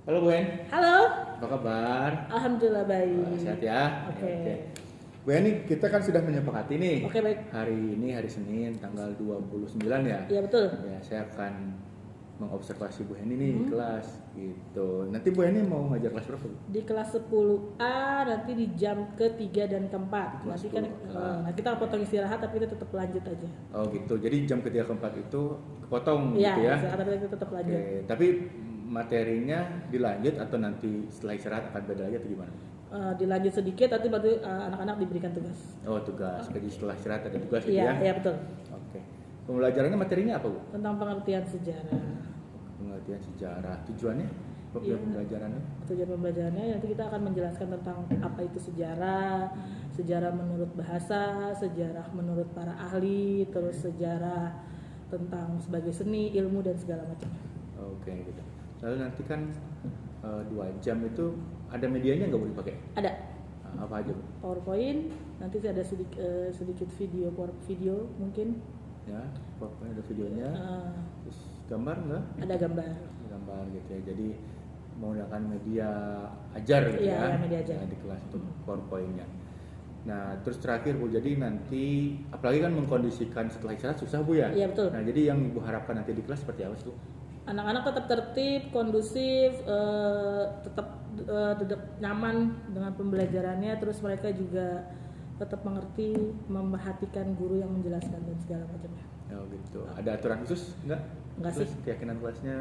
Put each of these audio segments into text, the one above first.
Halo Bu Hen, Halo, apa kabar? alhamdulillah baik. Sehat ya? Oke. Oke. Bu Hen, kita kan sudah menyepakati nih. Oke, baik. Hari ini hari Senin tanggal 29 ya. Iya betul. Ya, saya akan mengobservasi Bu Hen ini di kelas gitu. Nanti Bu Hen mau ngajar kelas berapa, Bu? Di kelas 10A nanti di jam ke-3 dan ke-4. Di kelas Nanti kan 10A. nah kita potong istirahat tapi kita tetap lanjut aja. Oh gitu. Jadi jam ketiga keempat itu kepotong Iya, gitu ya. istirahat tapi kita tetap lanjut. Oke, tapi materinya dilanjut atau nanti setelah istirahat akan beda lagi atau gimana? Dilanjut sedikit nanti baru anak-anak diberikan tugas. Oh tugas, jadi setelah istirahat ada tugas gitu Iya, ya? iya betul. Oke. Pembelajarannya materinya apa Bu? Tentang pengertian sejarah. Pengertian sejarah. Tujuannya? Iya. Pembelajarannya? Tujuan pembelajarannya nanti kita akan menjelaskan tentang apa itu sejarah, sejarah menurut bahasa, sejarah menurut para ahli, terus sejarah tentang sebagai seni, ilmu dan segala macam. Oke gitu. Lalu nanti kan 2 jam itu ada medianya nggak boleh dipakai? Ada Nah, apa aja Bu? PowerPoint, nanti ada sedikit video mungkin, Ya, pokoknya ada videonya. eh, Terus gambar nggak? ada gambar. Gambar gitu ya. Jadi menggunakan media ajar gitu Iya, ya, ya, media ajar. di kelas untuk PowerPoint-nya. Nah, terus terakhir Bu, jadi nanti apalagi kan mengkondisikan setelah istirahat susah Bu ya? Iya, betul. Nah, jadi yang Ibu harapkan nanti di kelas seperti apa sih Bu? Anak-anak tetap tertib, kondusif, tetap duduk nyaman dengan pembelajarannya, terus mereka juga tetap mengerti, memperhatikan guru yang menjelaskan dan segala macamnya. Oh gitu. Ada aturan khusus nggak? Nggak Terus sih. keyakinan kelasnya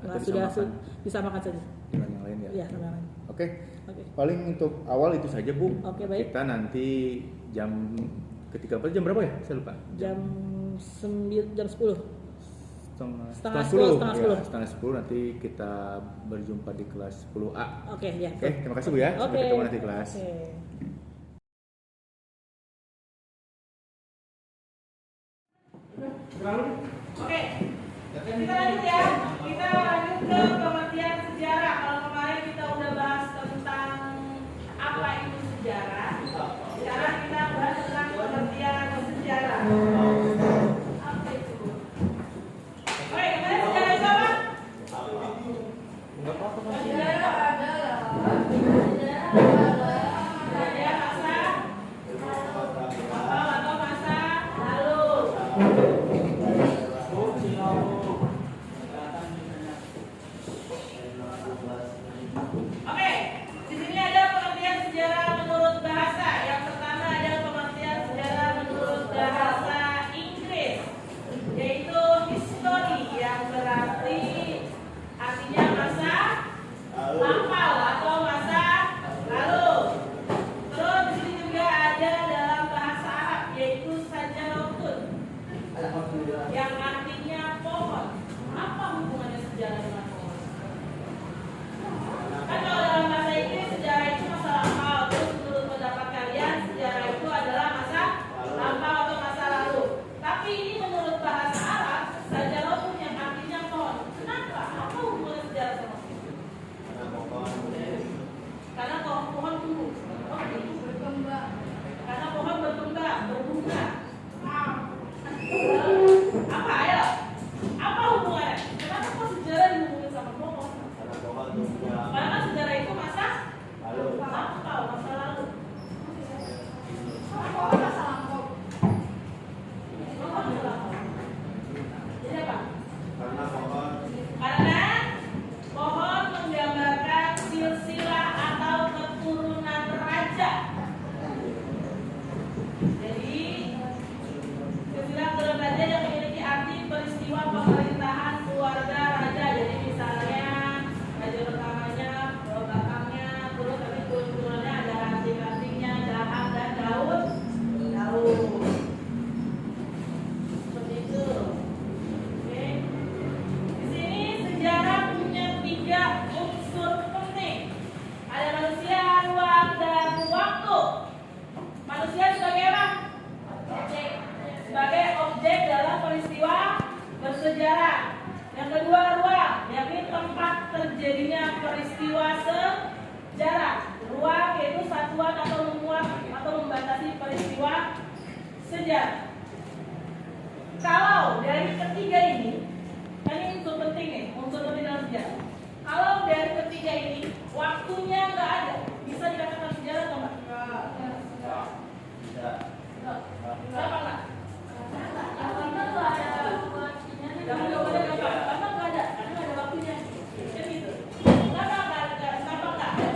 atau Nggak, sudah disamakan disamakan saja. dengan yang lain ya? Iya, sama lain. Oke. Oke. Paling untuk awal itu saja Bu. Oke, baik. Kita nanti jam ketika jam berapa ya? Saya lupa. Jam 10. Setengah 10. Ya, setengah 10 nanti kita berjumpa di kelas 10A. Oke, ya. Oke, terima kasih Bu ya. Sampai Oke. ketemu nanti di kelas. Oke. Oke, kita lanjut ya. Kita lanjut ke pengertian sejarah. Kalau kemarin kita udah bahas tentang apa itu sejarah, sekarang kita bahas tentang pengertian sejarah. Apa itu? Oke, kemarin sejarah itu apa? Sejarah adalah masa atau masa lalu. Oke, di sini ada pengertian sejarah menurut bahasa. Yang pertama ada pengertian sejarah menurut bahasa Inggris, yaitu history, yang berarti artinya masa lampau atau masa lalu. Terus di sini juga ada dalam bahasa Arab, yaitu sajarotun, yang artinya pohon. Apa hubungannya sejarah dengan pohon? Kan kalau dalam bahasa Inggris sejarah itu masa lampau, terus menurut pendapat kalian sejarah itu adalah masa lampau atau masa lalu. Tapi ini menurut bahasa Arab, sajarotun yang artinya pohon. Kenapa? Apa hubungannya sejarah sama pohon? Karena pohon tumbuh. Oh, itu berkembang. Karena pohon berkembang, berbunga. Apa ayo? Apa hubungannya? Kenapa kok sejarah dihubungin sama pohon? Karena sejarah itu masa lampau, masa lalu. Pohon masa lampau. Pohon masa lampau. Jadi apa? Karena pohon menggambarkan silsilah atau keturunan raja. Jadi silsilah keturunan raja yang memiliki arti peristiwa pemerintahan keluarga raja. Jadi misalnya raja pertamanya, belakangnya, terus tapi turunannya ada ranting-rantingnya, Dahak dan Daud. Seperti itu. Oke. Di sini sejarah punya 3 unsur penting. Ada manusia, ruang, dan waktu. Manusia sebagai apa? Sebagai objek dalam peristiwa bersejarah. Yang kedua, ruang, yakni tempat terjadinya peristiwa sejarah. Ruang yaitu satuan atau memuat atau membatasi peristiwa sejarah. Kalau dari ketiga ini, kan ini unsur penting nih, unsur penting dalam sejarah. Kalau dari ketiga ini waktunya nggak ada, bisa dikatakan sejarah atau nggak? Kenapa nggak? Jangan jawabannya gampang. Kenapa nggak ada? Karena nggak ada waktunya. Kan gitu. Kenapa nggak ada? Kenapa nggak ada?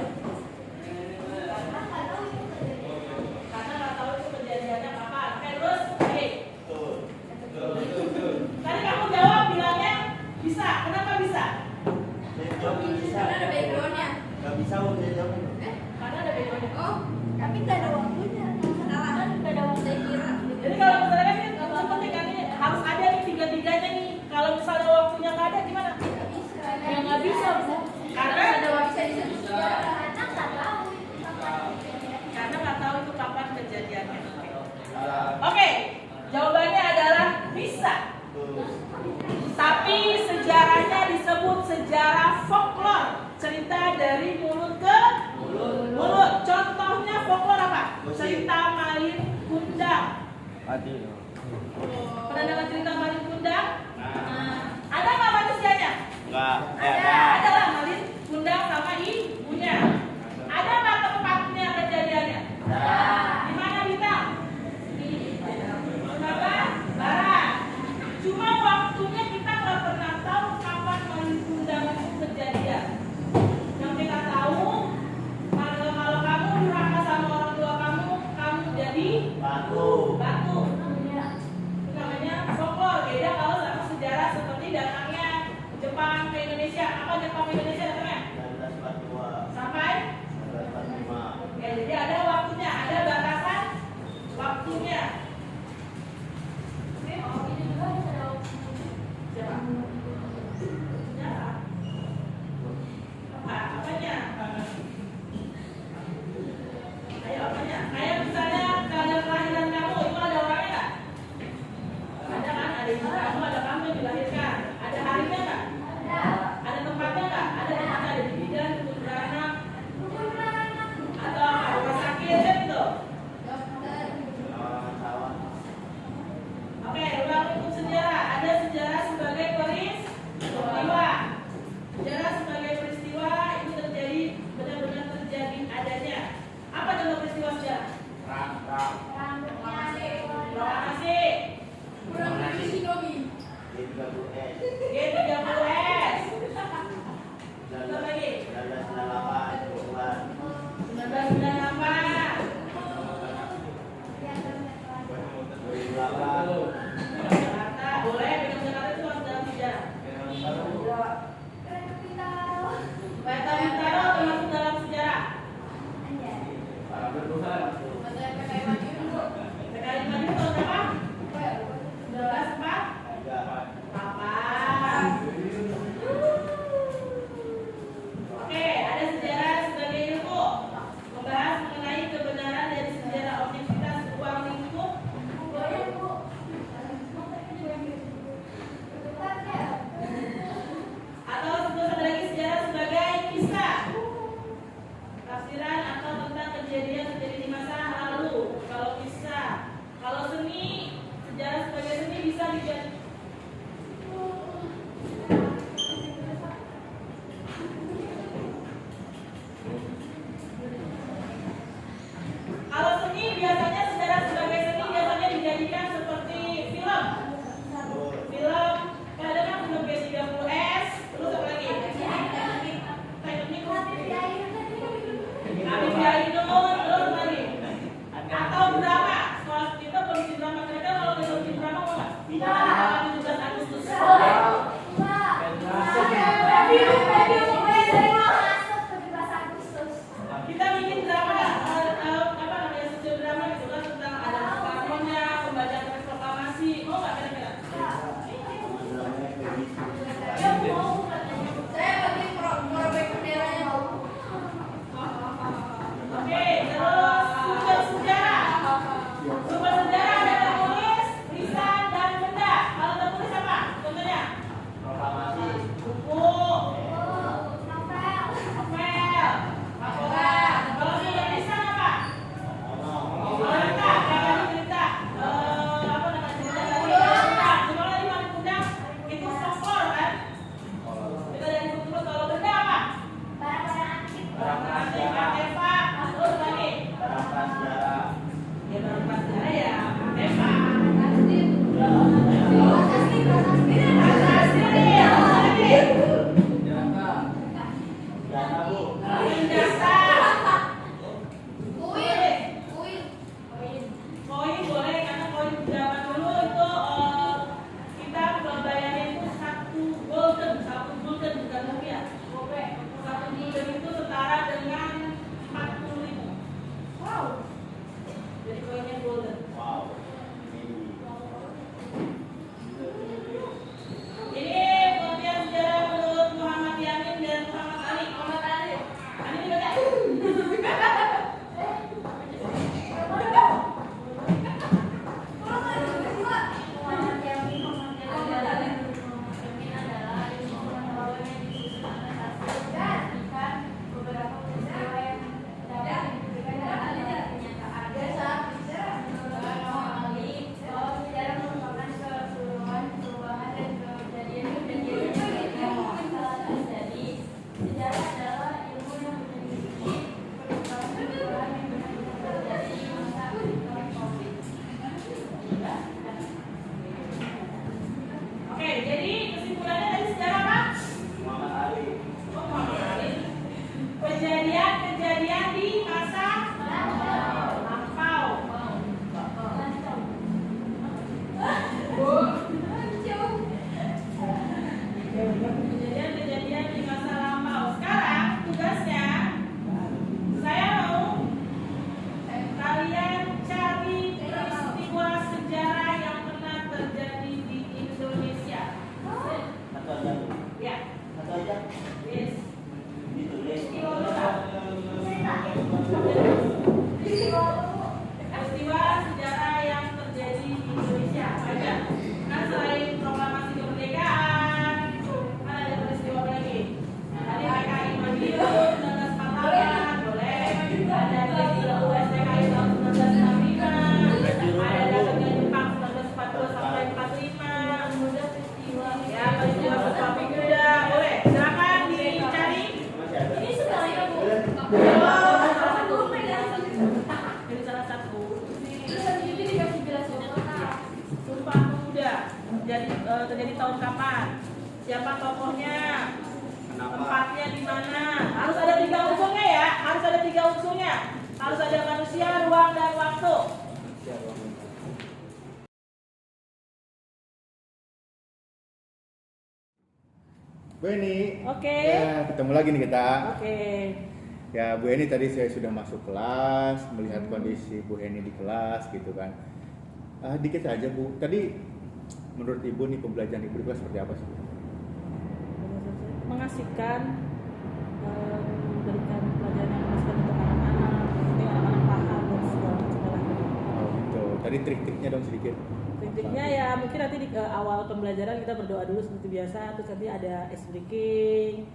Karena nggak tahu itu kejadiannya kapan. Oke, terus, oke. Tadi kamu jawab bilangnya bisa. Kenapa bisa? Karena ada backgroundnya. Gak bisa udah jawab. Karena ada backgroundnya. Oh, tapi nggak ada waktunya. Salah kan nggak ada waktu saya kira. Jadi kalau misalnya kan seperti kan ini harus ada nih tiga-tiganya nih. Kalau misalnya waktunya nggak ada gimana? Nggak bisa. Ya nggak bisa bu. Karena ada waktu bisa disebut sejarah. Karena nggak tahu itu kapan kejadiannya. Oke, jawabannya adalah bisa. Tapi sejarahnya disebut sejarah folklore, cerita dari mulut ke mulut. Contohnya folklore apa? Cerita Malin Kundang. Pernah dengar cerita Malin Kundang? Ada nggak manusianya? Enggak. Ada lah Malin Kundang sama ibunya. Ada nggak tempatnya kejadiannya? Di mana bintang? Kenapa? Barat. Cuma waktunya kita nggak pernah tahu kapan Malin Kundang itu kejadian. Yang kita tahu kalau kamu durhaka sama orang tua kamu jadi Batu. batu. Itu namanya folklore. Beda kalau sama sejarah seperti datangnya Jepang ke Indonesia. Apa Jepang ke Indonesia datangnya? 1942. Sampai 1945. ya, jadi ada waktunya, ada batasan waktunya. Oke, oh ini juga ada siapa? Sejarah. Apanya? Ayo apanya? Kayak misalnya tanggal kelahiran kamu itu ada orangnya nggak? Ada kan? Ada ibu kamu, ada kamu yang dilahirkan. Ada harinya nggak? Ada tempatnya nggak? Ada tempatnya, ada di bidan, di kebun beranak, atau apa? Rumah sakit kan gitu. Sawah. Oke, ulang untuk sejarah. Ada sejarah sebagai peristiwa. Sejarah sebagai peristiwa itu terjadi, benar-benar terjadi adanya. Apa contoh peristiwa sejarah? Proklamasi, Kurang dari Shinobi. G30S. G30S. Satu lagi. 1998. Bulan. 1998. 2008. Jakarta, boleh bilang Jakarta itu masuk dalam sejarah. Kereta Bintaro termasuk dalam sejarah. PKI Madiun tahun berapa? 1948. Oke, ada sejarah sebagai ilmu. Membahas mengenai kebenaran dari sejarah objektivitas ruang lingkup terjadi tahun kapan, siapa tokohnya, tempatnya di mana. Harus ada 3 unsurnya ya, harus ada 3 unsurnya. Harus ada manusia, ruang, dan waktu. Bu Eni. Oke. Ya, ketemu lagi nih kita. Oke. Ya, Bu Eni tadi saya sudah masuk kelas, melihat kondisi Bu Eni di kelas gitu kan. Dikit aja Bu, tadi menurut Ibu nih pembelajaran Ibu di kelas seperti apa sih? Mengasihkan, memberikan pelajaran yang mengasihkan untuk anak-anak, yang penting anak-anak paham dan segala macam. Oh gitu, tadi trik-triknya dong sedikit. Trik-triknya ya mungkin nanti di awal pembelajaran kita berdoa dulu seperti biasa, terus nanti ada ice breaking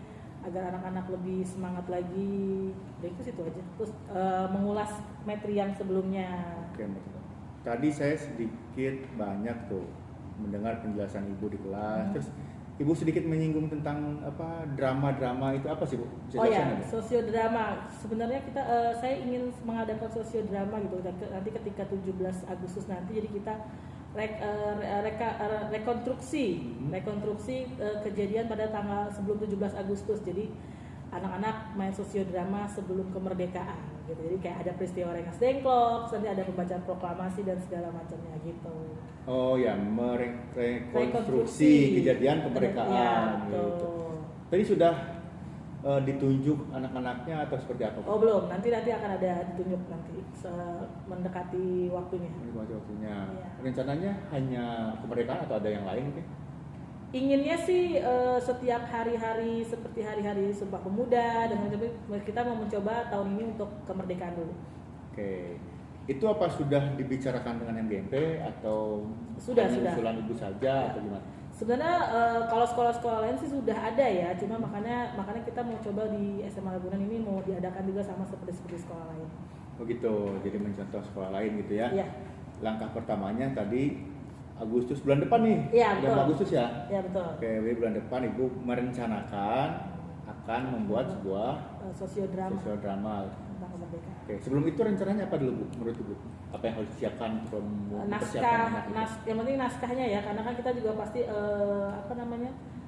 agar anak-anak lebih semangat lagi. Dan itu aja. Terus mengulas materi yang sebelumnya. Oke, betul. Tadi saya sedikit banyak tuh mendengar penjelasan Ibu di kelas. Terus Ibu sedikit menyinggung tentang apa drama-drama itu apa sih Bu? Bisa Oh jelasin ya, nggak? sosiodrama. Sebenarnya kita saya ingin mengadakan sosiodrama gitu. Dan nanti ketika 17 Agustus nanti jadi kita rekonstruksi kejadian pada tanggal sebelum 17 Agustus. Jadi anak-anak main sosiodrama sebelum kemerdekaan gitu. Jadi kayak ada peristiwa Rengas Dengklok, nanti ada pembacaan proklamasi dan segala macamnya gitu. Oh ya, Rekonstruksi. merekonstruksi kejadian kemerdekaan Ya, gitu. betul. Tadi sudah ditunjuk anak-anaknya atau seperti apa? Oh belum, nanti akan ada ditunjuk nanti mendekati waktunya. Waktunya. Iya. Rencananya hanya kemerdekaan atau ada yang lain mungkin? Inginnya sih setiap hari-hari seperti hari-hari Sumpah Pemuda dan kita mau mencoba tahun ini untuk kemerdekaan dulu. Oke. Itu apa sudah dibicarakan dengan MGMP atau Sudah. usulan Ibu saja atau gimana? Sebenarnya kalau sekolah-sekolah lain sih sudah ada ya, cuma makanya kita mau coba di SMA Ragunan ini mau diadakan juga sama seperti sekolah lain. Oh gitu, jadi mencontoh sekolah lain gitu ya? Iya. Langkah pertamanya tadi Agustus bulan depan nih? Iya, bulan betul. Agustus ya? Ya betul. Oke, jadi bulan depan Ibu merencanakan akan membuat sebuah sosiodrama. Tentang kemerdekaan. Oke, sebelum itu rencananya apa dulu Bu? Menurut Ibu? Apa yang harus disiapkan untuk mempersiapkan anak itu? Yang penting naskahnya ya, karena kan kita juga pasti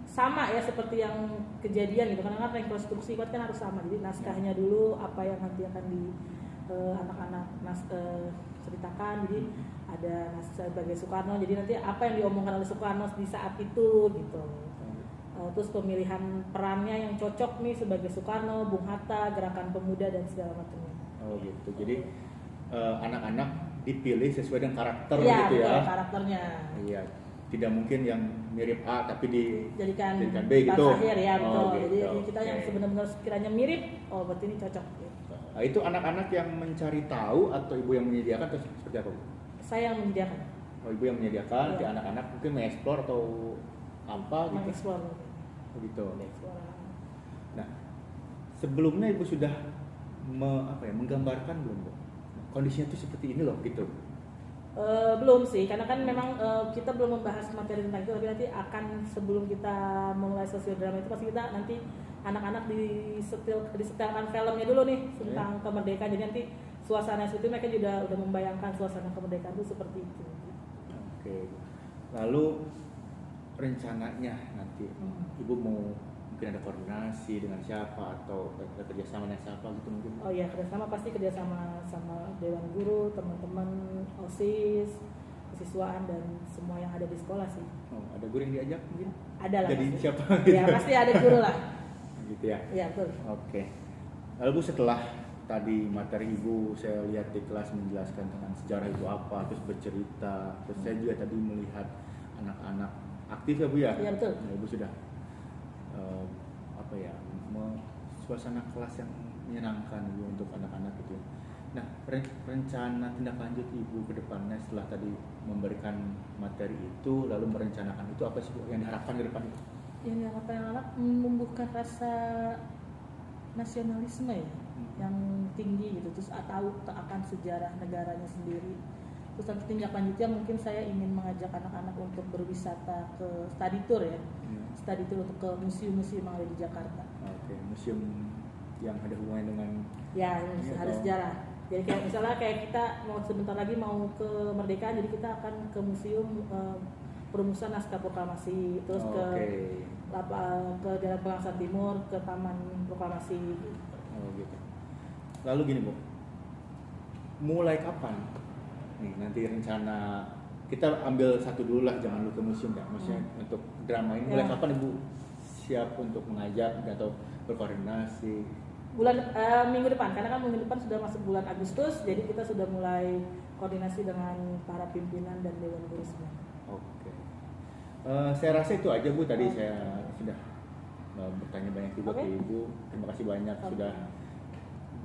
sama ya seperti yang kejadian gitu, karena kan rekonstruksi kan harus sama, jadi naskahnya dulu apa yang nanti akan di anak-anak ceritakan, jadi ada naskah sebagai Soekarno, jadi nanti apa yang diomongkan oleh Soekarno di saat itu gitu. Terus pemilihan perannya yang cocok nih sebagai Soekarno, Bung Hatta, Gerakan Pemuda dan segala macamnya. Oh gitu, jadi anak-anak dipilih sesuai dengan karakter Iya, gitu ya? betul, karakternya. Iya, tidak mungkin yang mirip A tapi Jadikan B gitu. akhir ya betul. Oh, gitu. Jadi kita yang Oke. sebenarnya sekiranya mirip, oh berarti ini cocok. Gitu. Nah, itu anak-anak yang mencari tahu atau Ibu yang menyediakan atau seperti apa Bu? Saya yang menyediakan, Oh, Ibu yang menyediakan, Iya. di anak-anak mungkin mengeksplor atau apa gitu? mengeksplor. Oh, gitu. Mengeksplor. Nah, sebelumnya Ibu sudah menggambarkan belum Bu? Kondisinya tuh seperti ini loh gitu. Belum sih, karena kan memang kita belum membahas materi tentang itu, tapi nanti akan sebelum kita memulai sosiodrama itu pasti kita nanti anak-anak disetelkan filmnya dulu nih tentang kemerdekaan, jadi nanti suasana itu mereka juga udah membayangkan suasana kemerdekaan itu seperti itu. Oke. Lalu rencananya nanti Ibu mau mungkin ada koordinasi dengan siapa atau ada kerjasama dengan siapa gitu mungkin? Oh iya, kerjasama pasti kerjasama sama Dewan Guru, teman-teman OSIS, kesiswaan dan semua yang ada di sekolah sih. Oh, ada guru yang diajak mungkin? Ada lah. Jadi pasti. siapa? Ya pasti ada guru lah. Gitu ya. Iya betul. Oke. Lalu Bu, setelah tadi materi Ibu saya lihat di kelas menjelaskan tentang sejarah Ibu apa, terus bercerita, terus saya juga tadi melihat anak-anak aktif ya Bu ya? Iya betul. Nah, Ibu sudah suasana kelas yang menyenangkan Bu untuk anak-anak gitu. Nah, rencana tindak lanjut Ibu ke depannya setelah tadi memberikan materi itu, lalu merencanakan itu apa sih Bu yang diharapkan ke depan itu? Yang diharapkan anak menumbuhkan rasa nasionalisme ya, yang tinggi gitu, terus tahu akan sejarah negaranya sendiri. Terus nanti tindak lanjutnya mungkin saya ingin mengajak anak-anak untuk berwisata ke study tour ya, study tour untuk ke museum-museum yang ada di Jakarta. Oke, museum yang ada hubungannya dengan Ya, ada sejarah. Jadi kayak misalnya kayak kita mau sebentar lagi mau ke kemerdekaan, jadi kita akan ke museum perumusan naskah proklamasi, terus Oh, ke oke. ke Jalan Pengasahan Timur, ke Taman Proklamasi. Oh gitu. Lalu gini Bu, mulai kapan nih nanti rencana, kita ambil satu dulu lah, jangan lu ke museum ya, maksudnya untuk drama ini mulai Ya. kapan Ibu siap untuk mengajak atau berkoordinasi? Minggu depan, karena kan minggu depan sudah masuk bulan Agustus, jadi kita sudah mulai koordinasi dengan para pimpinan dan dewan guru semua. Oke. Saya rasa itu aja Bu, tadi Oke. saya sudah bertanya banyak juga Oke. ke Ibu. Terima kasih banyak Oke. sudah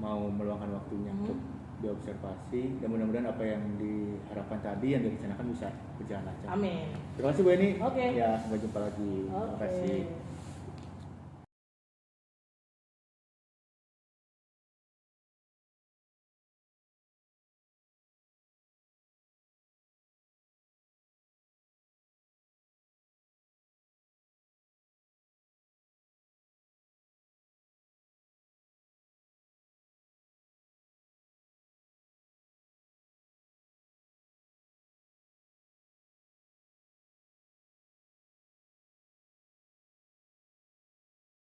mau meluangkan waktunya untuk diobservasi, dan mudah-mudahan apa yang diharapkan tadi yang direncanakan bisa berjalan lancar. Amin. Terima kasih Bu Eni. Oke. Ya, sampai jumpa lagi. Terima kasih. Oke.